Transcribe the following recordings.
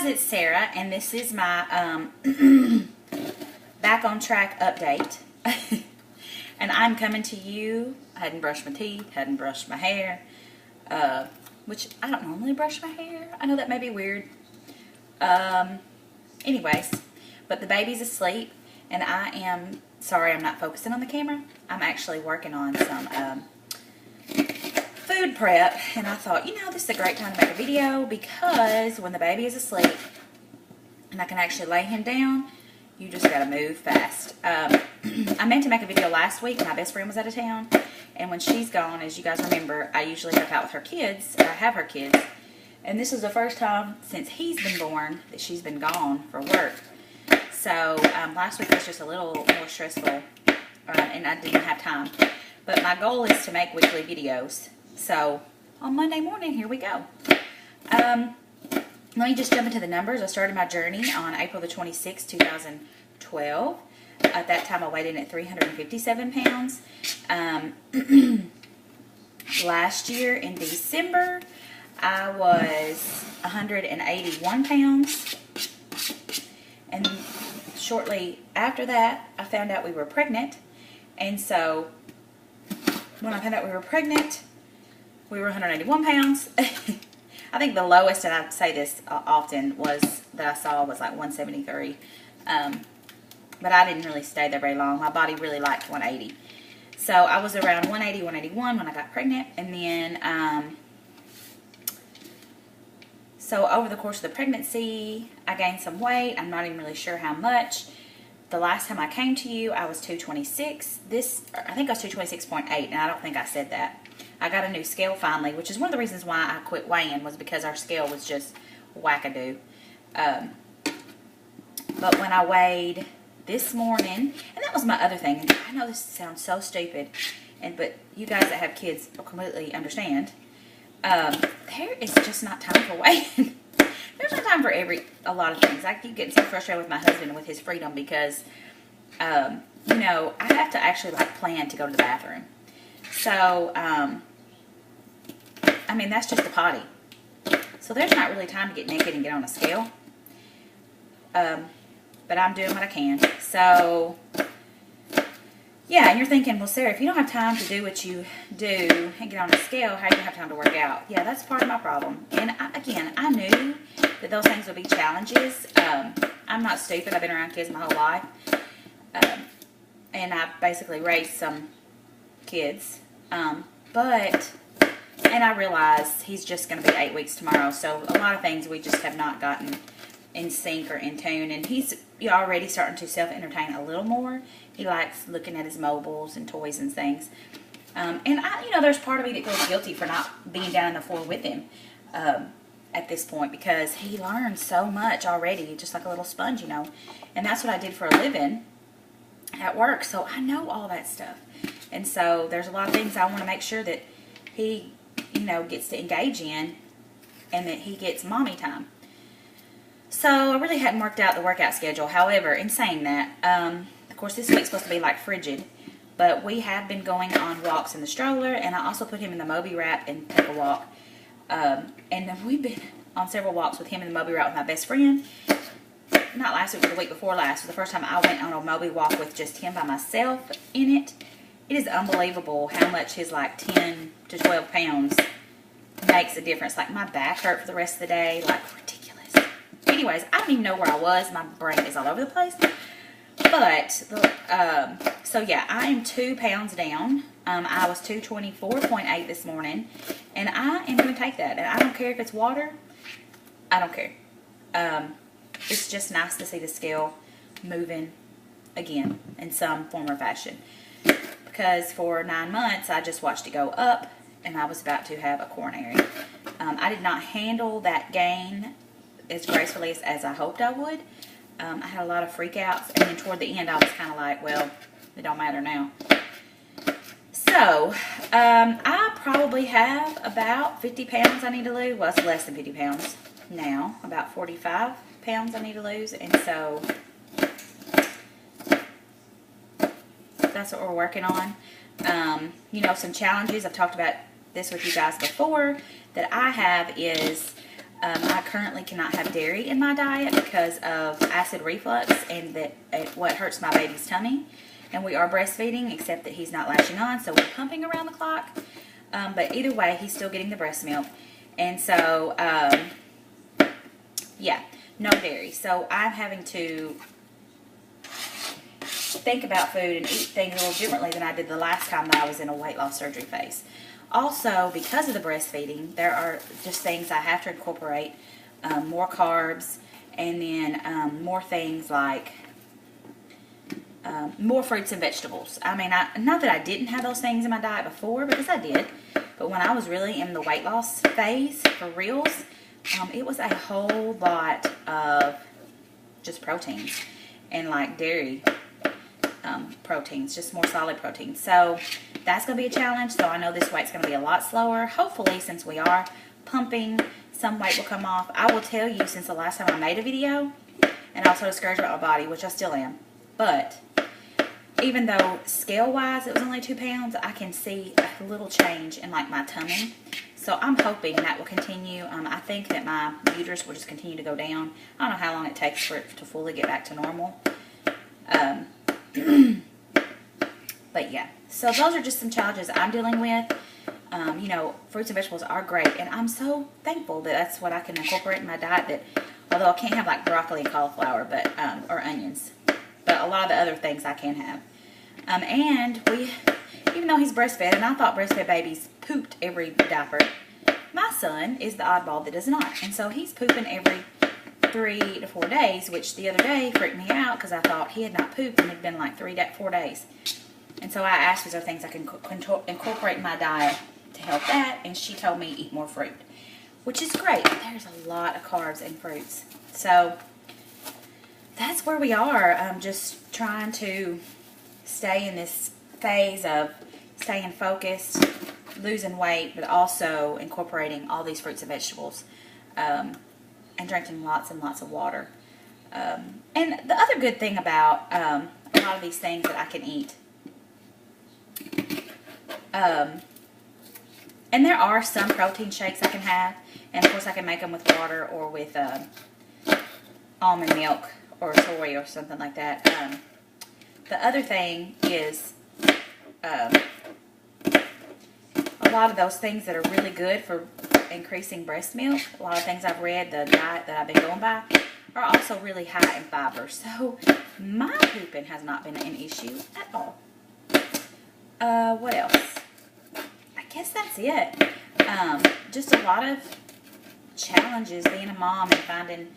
it's Sarah, and this is my back on track update. And I'm coming to you. I hadn't brushed my teeth, hadn't brushed my hair, which I don't normally brush my hair. I know that may be weird. Anyways, but the baby's asleep, and I am sorry I'm not focusing on the camera. I'm actually working on some food prep, and I thought, you know, this is a great time to make a video because when the baby is asleep and I can actually lay him down, you just gotta move fast. I meant to make a video last week when my best friend was out of town, and when she's gone, as you guys remember, I usually help out with her kids. I have her kids, and this is the first time since he's been born that she's been gone for work. So last week was just a little more stressful, and I didn't have time. But my goal is to make weekly videos. So on Monday morning, here we go. Let me just jump into the numbers. I started my journey on April the 26th, 2012. At that time, I weighed in at 357 pounds. Last year in December, I was 181 pounds. And shortly after that, I found out we were pregnant. And so when I found out we were pregnant, we were 181 pounds. I think the lowest, and I say this often, was that I saw was like 173. But I didn't really stay there very long. My body really liked 180. So I was around 180, 181 when I got pregnant. And then, so over the course of the pregnancy, I gained some weight. I'm not even really sure how much. The last time I came to you, I was 226. I think I was 226.8, and I don't think I said that. I got a new scale finally, which is one of the reasons why I quit weighing, was because our scale was just wackadoo. But when I weighed this morning, and that was my other thing. I know this sounds so stupid, but you guys that have kids will completely understand. There is just not time for weighing. There's no time for a lot of things. I keep getting so frustrated with my husband and with his freedom because, you know, I have to actually plan to go to the bathroom. So, I mean, that's just a potty. So there's not really time to get naked and get on a scale. But I'm doing what I can. So, yeah, and you're thinking, well, Sarah, if you don't have time to do what you do and get on a scale, how do you have time to work out? Yeah, that's part of my problem. And again, I knew that those things would be challenges. I'm not stupid. I've been around kids my whole life. And I basically raised some kids. And I realize he's just going to be 8 weeks tomorrow. So a lot of things we just have not gotten in sync or in tune. And he's already starting to self-entertain a little more. He likes looking at his mobiles and toys and things. And you know, there's part of me that feels guilty for not being down on the floor with him at this point, because he learns so much already, just like a little sponge, you know. And that's what I did for a living at work. So I know all that stuff. And so there's a lot of things I want to make sure that he, you know, gets to engage in, and that he gets mommy time. So I really hadn't worked out the workout schedule. However, in saying that, of course this week's supposed to be like frigid, but we have been going on walks in the stroller, and I also put him in the Moby wrap and take a walk. And then we've been on several walks with him in the Moby wrap with my best friend. Not last week, but the week before last was the first time I went on a Moby walk with just him by myself in it. It is unbelievable how much his like 10 to 12 pounds makes a difference. Like my back hurt for the rest of the day, like ridiculous. Anyways, I don't even know where I was. My brain is all over the place. But, so yeah, I am 2 pounds down. I was 224.8 this morning. And I am going to take that. And I don't care if it's water. I don't care. It's just nice to see the scale moving again in some form or fashion. Because for 9 months, I just watched it go up. And I was about to have a coronary. I did not handle that gain as gracefully as I hoped I would. I had a lot of freakouts, and then toward the end I was kind of like, well, it don't matter now. So, I probably have about 50 pounds I need to lose. Well, it's less than 50 pounds now. About 45 pounds I need to lose, and so that's what we're working on. You know, some challenges, I've talked about this with you guys before, that I have is I currently cannot have dairy in my diet because of acid reflux and what hurts my baby's tummy. And we are breastfeeding, except that he's not latching on, so we're pumping around the clock. But either way, he's still getting the breast milk. And so, yeah, no dairy. So I'm having to think about food and eat things a little differently than I did the last time that I was in a weight loss surgery phase. Also, because of the breastfeeding, there are just things I have to incorporate, more carbs, and then more things like more fruits and vegetables. I mean, not that I didn't have those things in my diet before, because I did, but when I was really in the weight loss phase, for reals, it was a whole lot of just proteins and like dairy proteins, just more solid proteins. So that's going to be a challenge. So I know this weight's going to be a lot slower. Hopefully, since we are pumping, some weight will come off. I will tell you, since the last time I made a video, and I was so discouraged about my body, which I still am, but even though scale-wise it was only 2 pounds, I can see a little change in like my tummy. So I'm hoping that will continue. I think that my uterus will just continue to go down. I don't know how long it takes for it to fully get back to normal. But yeah, so those are just some challenges I'm dealing with. You know, fruits and vegetables are great, and I'm so thankful that that's what I can incorporate in my diet. That although I can't have like broccoli and cauliflower, but or onions, but a lot of the other things I can have. And even though he's breastfed, and I thought breastfed babies pooped every diaper, my son is the oddball that does not, and so he's pooping every 3 to 4 days, which the other day freaked me out because I thought he had not pooped and it had been like 4 days. And so I asked, is there things I can incorporate in my diet to help that? And she told me eat more fruit, which is great. There's a lot of carbs and fruits. So that's where we are. I'm just trying to stay in this phase of staying focused, losing weight, but also incorporating all these fruits and vegetables, and drinking lots and lots of water. And the other good thing about a lot of these things that I can eat, and there are some protein shakes I can have, and of course I can make them with water or with almond milk or soy or something like that. The other thing is a lot of those things that are really good for increasing breast milk, a lot of things I've read, the diet that I've been going by, are also really high in fiber. So my pooping has not been an issue at all. What else? I guess that's it. Just a lot of challenges being a mom and finding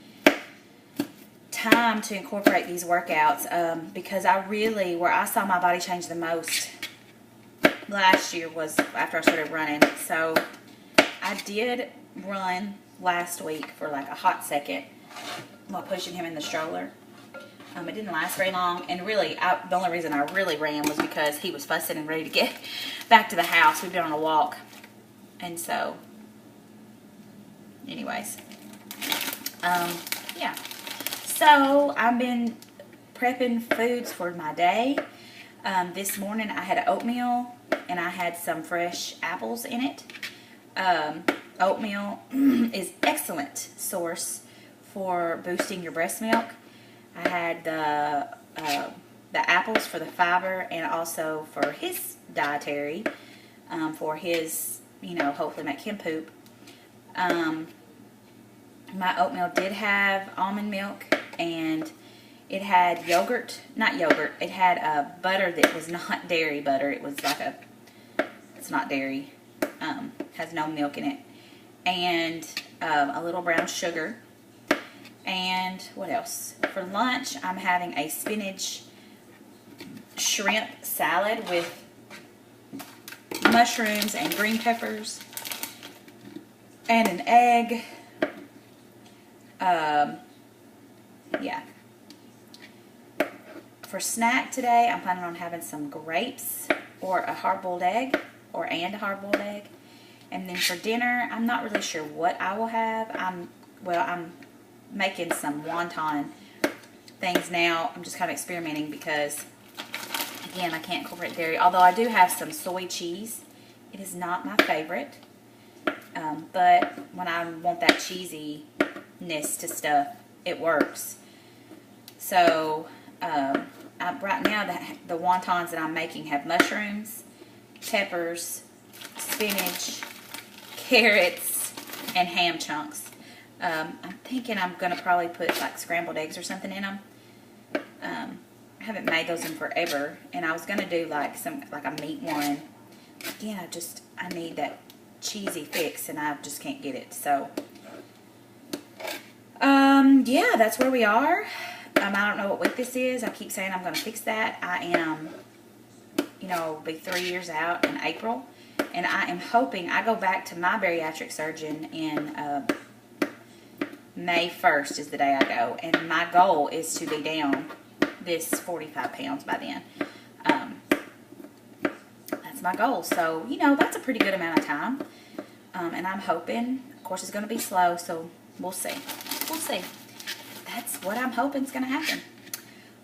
time to incorporate these workouts, because where I saw my body change the most last year was after I started running. So I did run last week for like a hot second while pushing him in the stroller. It didn't last very long, and really, the only reason I really ran was because he was fussing and ready to get back to the house. We've been on a walk, and so, anyways, yeah. So I've been prepping foods for my day. This morning I had oatmeal, and I had some fresh apples in it. Oatmeal is excellent source for boosting your breast milk. I had the apples for the fiber, and also for his dietary, for his, hopefully make him poop. My oatmeal did have almond milk, and it had yogurt, not yogurt, it had a butter that was not dairy butter. It was like it's not dairy, has no milk in it, and a little brown sugar. And what else? For lunch, I'm having a spinach shrimp salad with mushrooms and green peppers and an egg. Yeah. For snack today, I'm planning on having some grapes or a hard-boiled egg, and a hard-boiled egg. And then for dinner, I'm not really sure what I will have. I'm making some wonton things now. I'm just kind of experimenting because, again, I can't incorporate dairy. Although I do have some soy cheese. It is not my favorite. But when I want that cheesiness to stuff, it works. So right now the wontons that I'm making have mushrooms, peppers, spinach, carrots, and ham chunks. I'm thinking I'm going to probably put like scrambled eggs or something in them. I haven't made those in forever, and I was going to do like a meat one. Again, I need that cheesy fix, and I just can't get it. So yeah, that's where we are. I don't know what week this is. I keep saying I'm going to fix that. I am, be 3 years out in April, and I am hoping I go back to my bariatric surgeon in May 1st is the day I go, and my goal is to be down this 45 pounds by then. That's my goal. So, that's a pretty good amount of time. And I'm hoping, of course, it's going to be slow, so we'll see. We'll see. That's what I'm hoping is going to happen.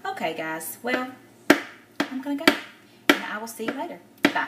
Okay, guys. Well, I'm going to go, and I will see you later. Bye.